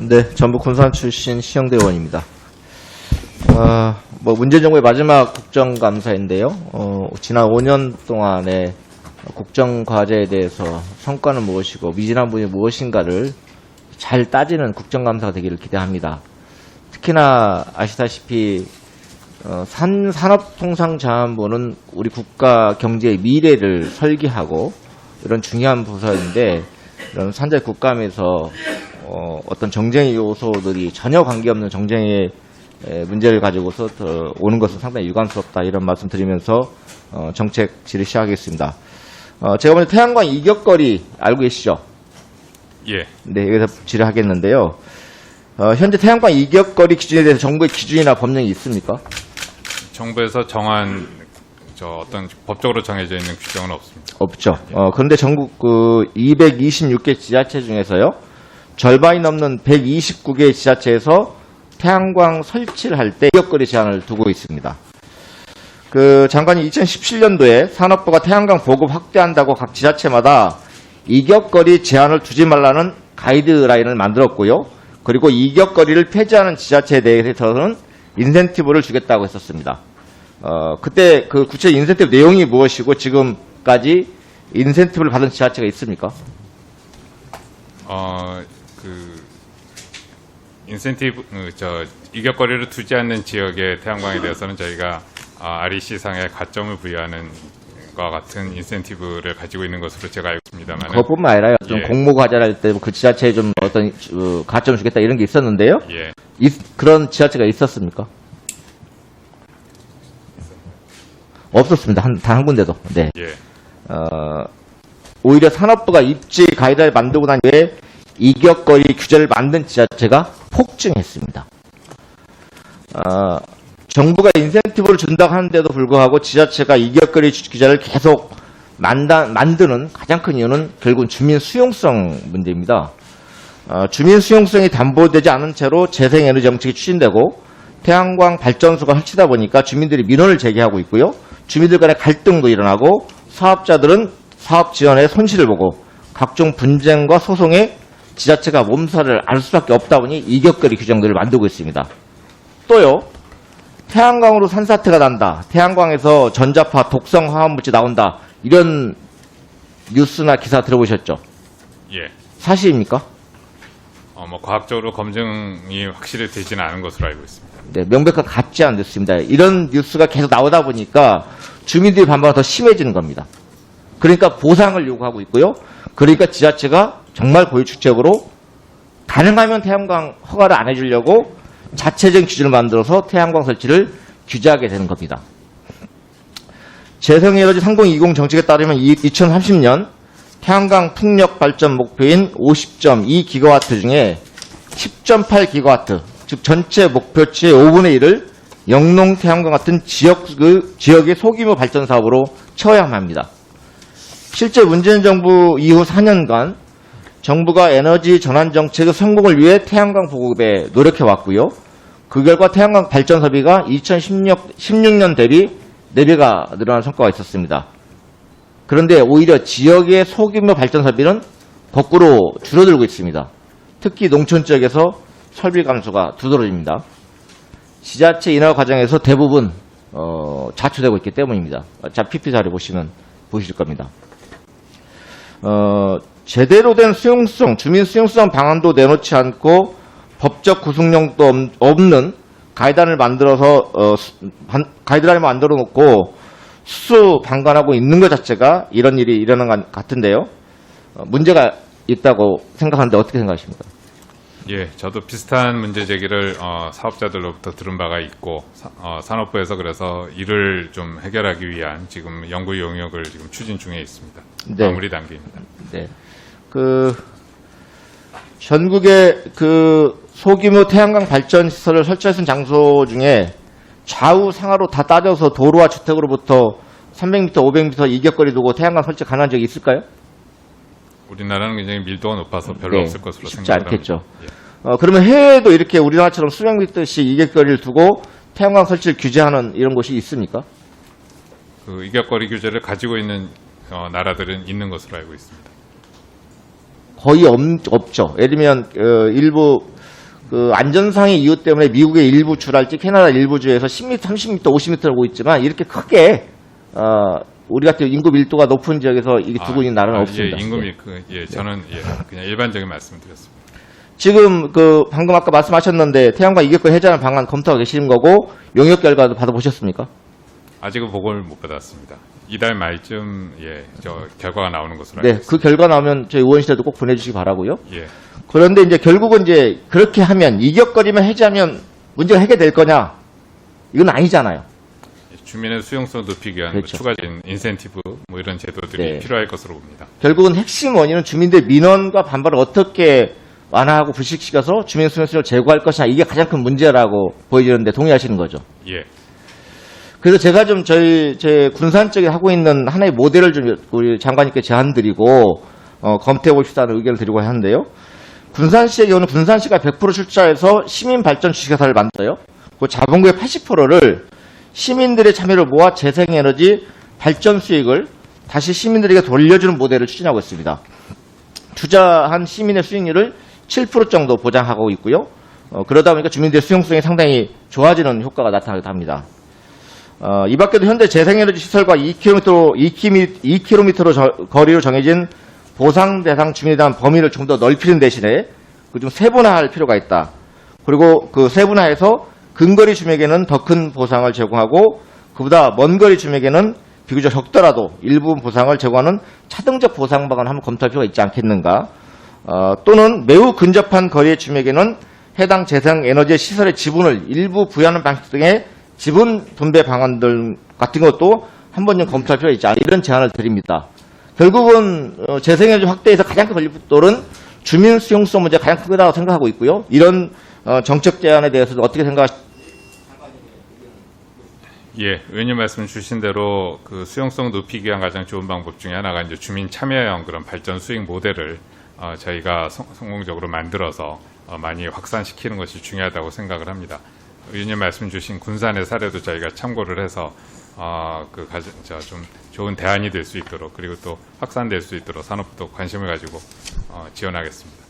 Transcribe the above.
네, 전북 군산 출신 시영대원입니다. 문재인 정부의 마지막 국정감사인데요. 지난 5년 동안의 국정과제에 대해서 성과는 무엇이고 미진한 부분이 무엇인가를 잘 따지는 국정감사가 되기를 기대합니다. 특히나 아시다시피 산업통상자원부는 우리 국가 경제의 미래를 설계하고 이런 중요한 부서인데, 이런 산재 국감에서 어떤 정쟁의 요소들이 전혀 관계없는 정쟁의 문제를 가지고서 오는 것은 상당히 유감스럽다, 이런 말씀 드리면서 정책 질의 시작하겠습니다. 제가 먼저 태양광 이격거리 알고 계시죠? 예. 네, 여기서 질의하겠는데요. 현재 태양광 이격거리 기준에 대해서 정부의 기준이나 법령이 있습니까? 정부에서 정한 어떤 법적으로 정해져 있는 규정은 없습니다. 없죠. 그런데 전국 226개 지자체 중에서요, 절반이 넘는 129개 지자체에서 태양광 설치를 할 때 이격거리 제한을 두고 있습니다. 장관이 2017년도에 산업부가 태양광 보급 확대한다고 각 지자체마다 이격거리 제한을 두지 말라는 가이드라인을 만들었고요. 그리고 이격거리를 폐지하는 지자체에 대해서는 인센티브를 주겠다고 했었습니다. 그때 그 구체 인센티브 내용이 무엇이고 지금까지 인센티브를 받은 지자체가 있습니까? 인센티브, 이격거리를 두지 않는 지역의 태양광에 대해서는 저희가 REC상의 가점을 부여하는 것과 같은 인센티브를 가지고 있는 것으로 제가 알고 있습니다만. 그것뿐만 아니라 좀 공모 과제할 때 그 지자체에 좀 어떤 가점을 주겠다 이런 게 있었는데요. 예. 그런 지자체가 있었습니까? 없었습니다. 단 한 군데도. 네. 예. 오히려 산업부가 입지 가이드를 만들고 난 뒤에 이격거리 규제를 만든 지자체가 폭증했습니다. 정부가 인센티브를 준다고 하는데도 불구하고 지자체가 이격거리 규제를 계속 만드는 가장 큰 이유는 결국은 주민 수용성 문제입니다. 주민 수용성이 담보되지 않은 채로 재생에너지 정책이 추진되고 태양광 발전소가 설치다 보니까 주민들이 민원을 제기하고 있고요. 주민들 간의 갈등도 일어나고 사업자들은 사업 지원에 손실을 보고 각종 분쟁과 소송에 지자체가 몸살을 앓을 수밖에 없다 보니 이격거리 규정들을 만들고 있습니다. 또요, 태양광으로 산사태가 난다, 태양광에서 전자파 독성 화학물질 나온다, 이런 뉴스나 기사 들어보셨죠? 예. 사실입니까? 과학적으로 검증이 확실히 되지는 않은 것으로 알고 있습니다. 네, 명백한 가짜 뉴스입니다. 이런 뉴스가 계속 나오다 보니까 주민들의 반발이 더 심해지는 겁니다. 그러니까 보상을 요구하고 있고요. 그러니까 지자체가 정말 고유축적으로 가능하면 태양광 허가를 안 해주려고 자체적인 기준을 만들어서 태양광 설치를 규제하게 되는 겁니다. 재생에너지 3020 정책에 따르면 2030년 태양광 풍력 발전 목표인 50.2GW 중에 10.8GW, 즉 전체 목표치의 5분의 1을 영농 태양광 같은 지역의 소규모 발전 사업으로 채워야만 합니다. 실제 문재인 정부 이후 4년간 정부가 에너지 전환 정책의 성공을 위해 태양광 보급에 노력해왔고요. 그 결과 태양광 발전 설비가 2016년 대비 4배가 늘어난 성과가 있었습니다. 그런데 오히려 지역의 소규모 발전 설비는 거꾸로 줄어들고 있습니다. 특히 농촌 지역에서 설비 감소가 두드러집니다. 지자체 인하 과정에서 대부분 자초되고 있기 때문입니다. 자, PP 자료 보시면 보실 겁니다. 제대로 된 수용성, 주민 수용성 방안도 내놓지 않고 법적 구속력도 없는 가이드라인을 만들어 놓고 수수 방관하고 있는 것 자체가 이런 일이 일어난 것 같은데요. 문제가 있다고 생각하는데 어떻게 생각하십니까? 예, 저도 비슷한 문제 제기를 사업자들로부터 들은 바가 있고 산업부에서 그래서 이를 좀 해결하기 위한 지금 연구 용역을 지금 추진 중에 있습니다. 네. 마무리 단계입니다. 네. 전국의 소규모 태양광 발전 시설을 설치할 수 있는 장소 중에 좌우 상하로 다 따져서 도로와 주택으로부터 300m, 500m 이격거리 두고 태양광 설치 가능한 적이 있을까요? 우리나라는 굉장히 밀도가 높아서 별로 네, 없을 것으로 쉽지 생각합니다. 않겠죠. 예. 그러면 해외에도 이렇게 우리나라처럼 수백 미터씩 이격거리를 두고 태양광 설치를 규제하는 이런 곳이 있습니까? 이격거리 규제를 가지고 있는 나라들은 있는 것으로 알고 있습니다. 거의 없죠. 예를 들면 일부 그 안전상의 이유 때문에 미국의 일부 주랄지 캐나다 일부 주에서 10m, 30m, 50m를 오고 있지만 이렇게 크게 우리 같은 인구 밀도가 높은 지역에서 이게 두고 있는 나라는 없습니다. 예, 인구 저는 그냥 일반적인 말씀드렸습니다. 지금 방금 아까 말씀하셨는데 태양광 이격거 해제하는 방안 검토하고 계시는 거고 용역 결과도 받아보셨습니까? 아직은 보고를 못 받았습니다. 이달 말쯤 저 결과가 나오는 것으로 알고 네, 있습니다. 그 결과 나오면 저희 의원실에도 꼭 보내주시기 바라고요. 예. 그런데 이제 결국은 이제 그렇게 하면 이격거리만 해제하면 문제가 해결될 거냐? 이건 아니잖아요. 주민의 수용성 높이기 위한 그렇죠. 추가적인 인센티브 이런 제도들이 네. 필요할 것으로 봅니다. 결국은 핵심 원인은 주민들 민원과 반발을 어떻게 완화하고 불식시켜서 주민 수용성을 제고할 것이냐 이게 가장 큰 문제라고 보여지는데 동의하시는 거죠. 예. 그래서 제가 좀 제 군산 쪽에 하고 있는 하나의 모델을 좀 우리 장관님께 제안드리고 검토해 봅시다는 의견을 드리고 하는데요. 군산시의 경우는 군산시가 100% 출자해서 시민발전 주식회사를 만들어요. 그 자본금의 80%를 시민들의 참여를 모아 재생에너지 발전 수익을 다시 시민들에게 돌려주는 모델을 추진하고 있습니다. 투자한 시민의 수익률을 7% 정도 보장하고 있고요. 그러다 보니까 주민들의 수용성이 상당히 좋아지는 효과가 나타나기도 합니다. 이 밖에도 현재 재생에너지 시설과 2km 거리로 정해진 보상 대상 주민에 대한 범위를 좀 더 넓히는 대신에 좀 세분화할 필요가 있다. 그리고 그 세분화해서 근거리 주민에게는 더 큰 보상을 제공하고 그보다 먼 거리 주민에게는 비교적 적더라도 일부 보상을 제공하는 차등적 보상 방안을 한번 검토할 필요가 있지 않겠는가. 또는 매우 근접한 거리의 주민에게는 해당 재생에너지 시설의 지분을 일부 부여하는 방식 등의 지분 분배 방안들 같은 것도 한번 좀 검토할 필요가 있지 않나 이런 제안을 드립니다. 결국은 재생에너지 확대에서 가장 큰 걸림돌은 주민 수용성 문제가 가장 크다고 생각하고 있고요. 이런 정책 제안에 대해서도 어떻게 생각하십니까? 예, 의원님 말씀 주신 대로 그 수용성 높이기 위한 가장 좋은 방법 중에 하나가 이제 주민 참여형 그런 발전 수익 모델을 저희가 성공적으로 만들어서 많이 확산시키는 것이 중요하다고 생각을 합니다. 의원님 말씀 주신 군산의 사례도 저희가 참고를 해서 좀 좋은 대안이 될 수 있도록 그리고 또 확산될 수 있도록 산업부도 관심을 가지고 지원하겠습니다.